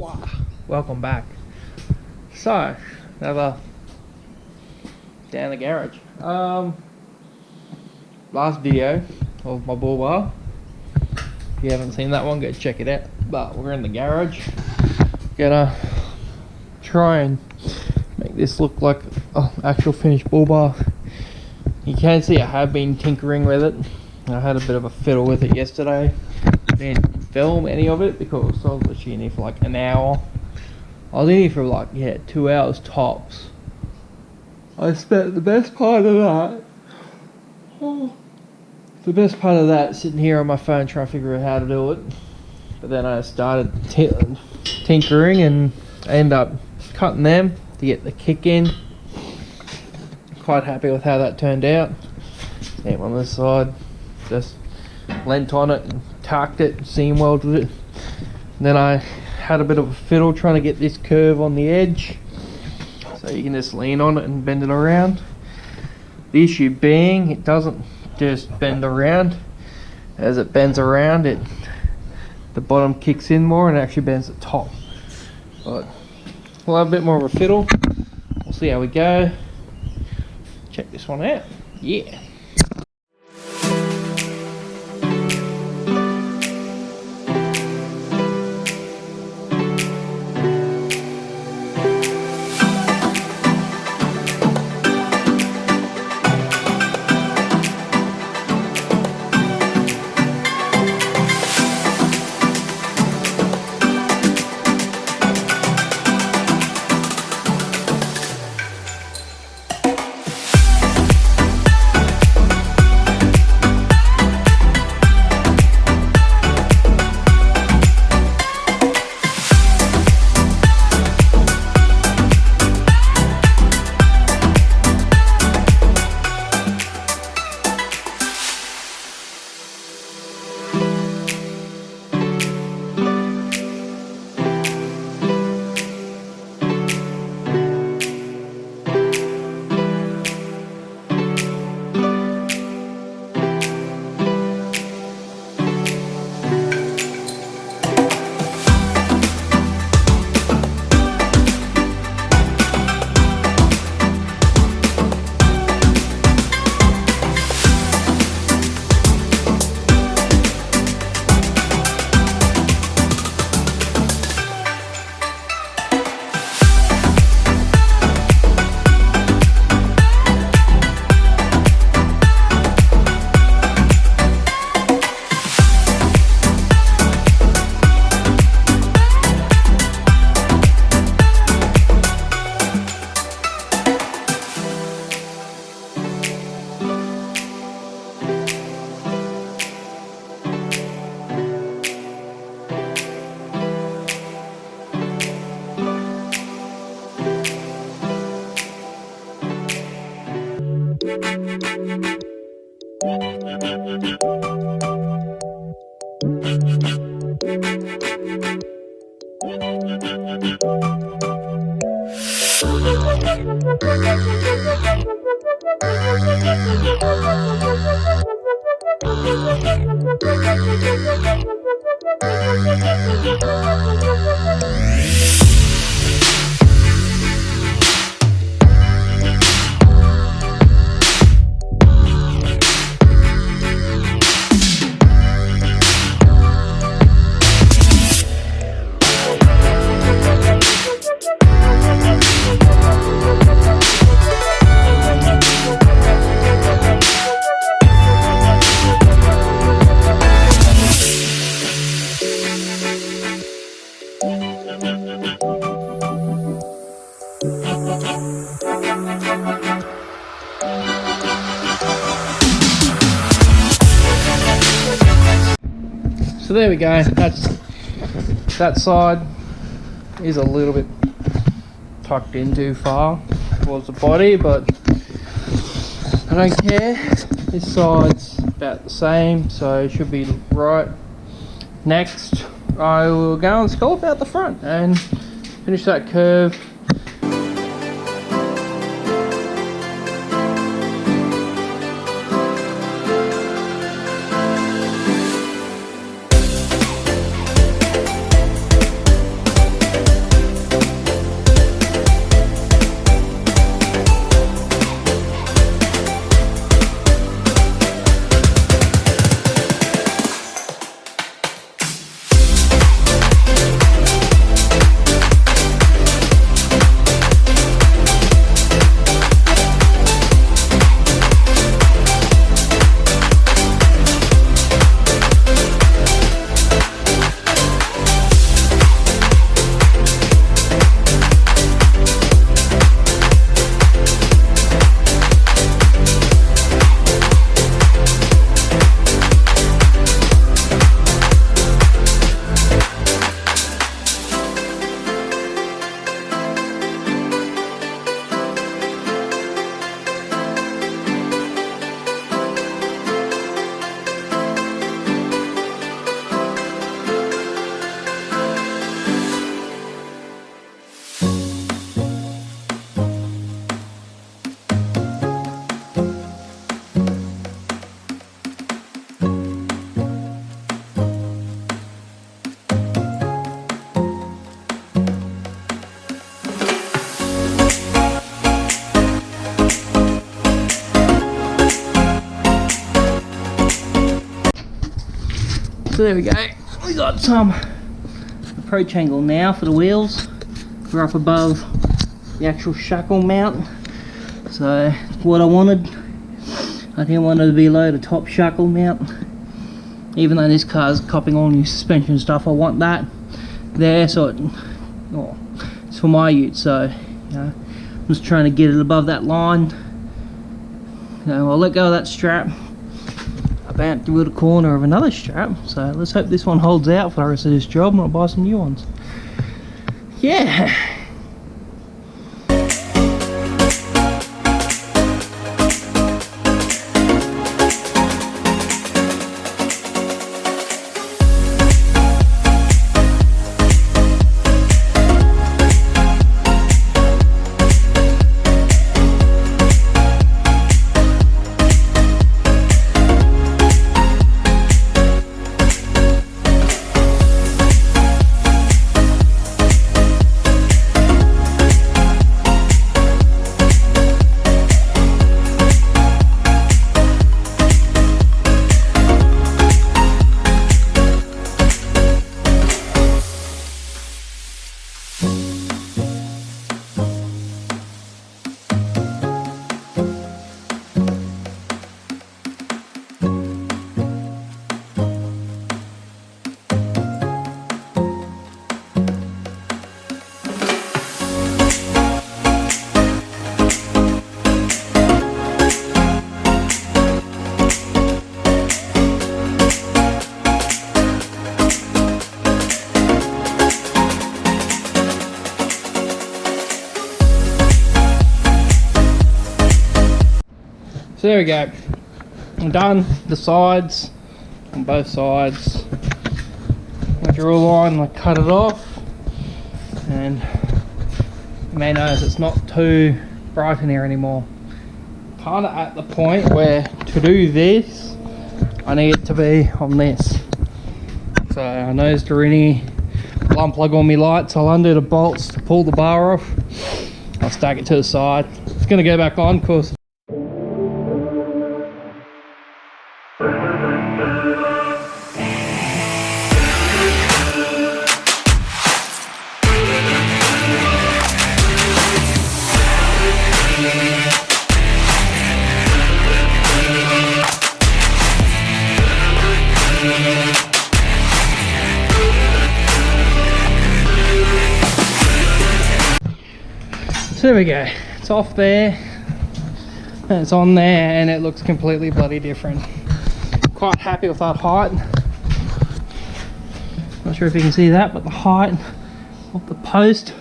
Wow. Welcome back. So, another down the garage. Last video of my bull bar. If you haven't seen that one, go check it out. But we're in the garage. Gonna try and make this look like an actual finished bull bar. You can see I have been tinkering with it. I had a bit of a fiddle with it yesterday. Didn't film any of it because I was literally in here for like an hour. I was in here for like 2 hours tops. I spent the best part of that sitting here on my phone trying to figure out how to do it. But then I started tinkering and I ended up cutting them to get the kick in. Quite happy with how that turned out. Same on this side, just leant on it and tacked it, seam welded it. And then I had a bit of a fiddle trying to get this curve on the edge, so you can just lean on it and bend it around. The issue being, it doesn't just bend around. As it bends around, the bottom kicks in more and actually bends the top. But we'll have a bit more of a fiddle. We'll see how we go. Check this one out. Yeah. So there we go. That side is a little bit tucked in too far towards the body, but I don't care. This side's about the same, so it should be right. Next, I will go and sculpt out the front and finish that curve. So there we go. We got some approach angle now for the wheels. We're up above the actual shackle mount. So what I wanted. I didn't want it to be below the top shackle mount. Even though this car's copping all new suspension stuff, I want that there so it's for my ute. So you know, I'm just trying to get it above that line. I'll let go of that strap about through the corner of another strap, so let's hope this one holds out for the rest of this job and I'll buy some new ones. Yeah. So there we go. I'm done the sides on both sides. I drew a line and I cut it off, and you may notice it's not too bright in here anymore. Kind of at the point where to do this I need it to be on this. So I noticed there any alarm plug on my lights. I'll undo the bolts to pull the bar off. I'll stack it to the side. It's going to go back on because so there we go, it's off there, and it's on there, and it looks completely bloody different. Quite happy with that height. Not sure if you can see that, but the height of the post.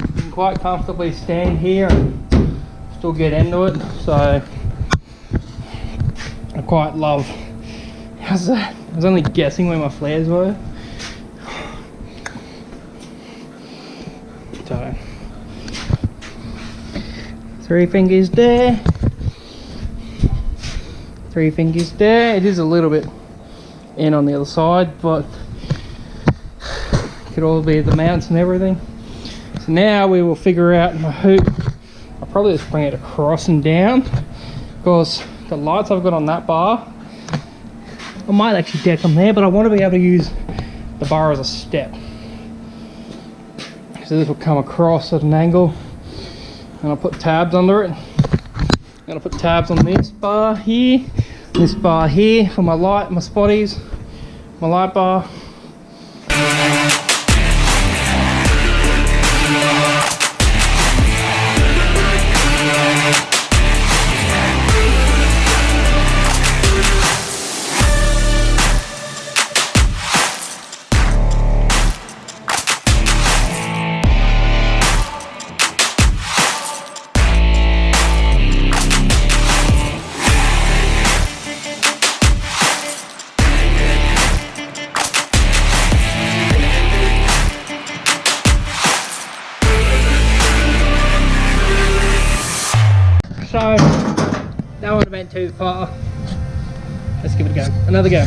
You can quite comfortably stand here and still get into it, so I quite love. How's that? I was only guessing where my flares were. So, 3 fingers there, 3 fingers there. It is a little bit in on the other side, but it could all be the mounts and everything. So now we will figure out my hoop. I'll probably just bring it across and down, because the lights I've got on that bar, I might actually deck them there, but I want to be able to use the bar as a step. So this will come across at an angle, and I'll put tabs under it. I'm going to put tabs on this bar here, this bar here for my light, my spotties, my light bar. So that would have been too far. Let's give it a go. Another go.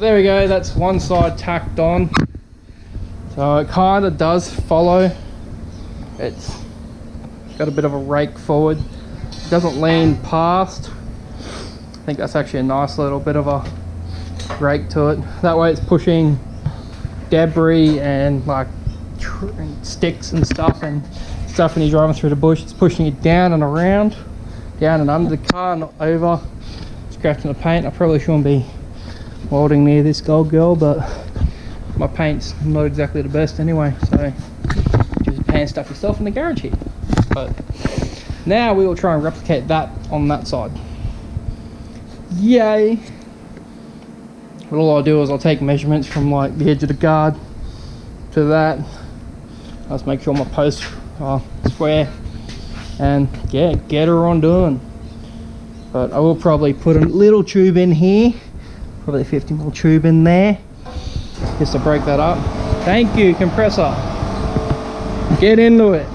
there we go, that's one side tacked on. So it kind of does follow. It's got a bit of a rake forward. It doesn't lean past. I think that's actually a nice little bit of a rake to it. That way it's pushing debris and like sticks and stuff when you're driving through the bush. It's pushing it down and around, down and under the car, not over, scratching the paint. I probably shouldn't be welding near this gold girl, but my paint's not exactly the best anyway, so just pan stuff yourself in the garage here. But now we will try and replicate that on that side. Yay! But all I'll do is I'll take measurements from like the edge of the guard to that. I'll just make sure my posts are square and yeah, get her on doing. But I will probably put a little tube in here, probably a 50mm tube in there, just to break that up. Thank you, compressor. Get into it.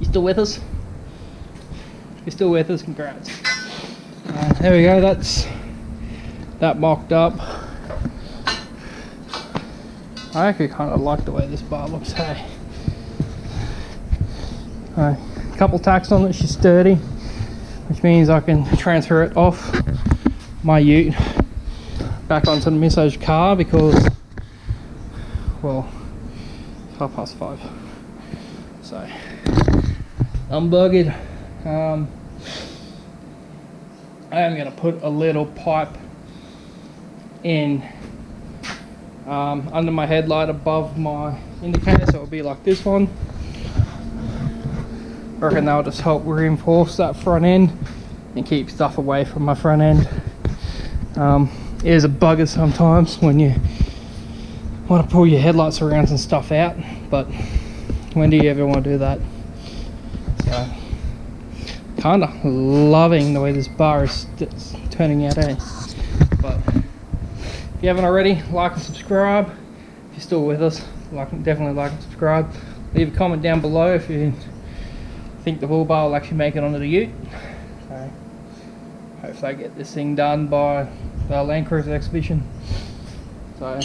You still with us? You're still with us? Congrats. There we go, that's that mocked up. I actually kind of like the way this bar looks, hey. A couple tacks on it, she's sturdy, which means I can transfer it off my ute back onto the massage car because, well, it's 5:30. So, I'm buggered. I am going to put a little pipe in under my headlight above my indicator, so it'll be like this one. I reckon that'll just help reinforce that front end and keep stuff away from my front end. It is a bugger sometimes when you want to pull your headlight surrounds and stuff out, but when do you ever want to do that? So, kind of loving the way this bar is turning out, eh? But if you haven't already, like and subscribe. If you're still with us, definitely like and subscribe. Leave a comment down below if you think the bull bar will actually make it onto the ute. So, hopefully I get this thing done by the Land Cruiser exhibition. So,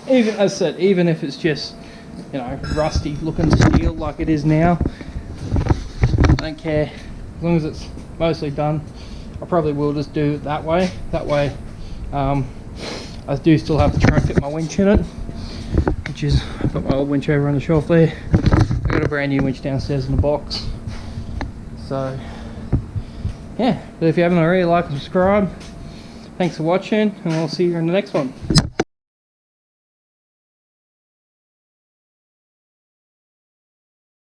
even as I said, even if it's just, you know, rusty looking steel like it is now, I don't care, as long as it's mostly done. I probably will just do it that way. I do still have to try and fit my winch in it, which is, I've got my old winch over on the shelf there. I've got a brand new winch downstairs in the box. So yeah, but if you haven't already, like and subscribe. Thanks for watching, and we'll see you in the next one.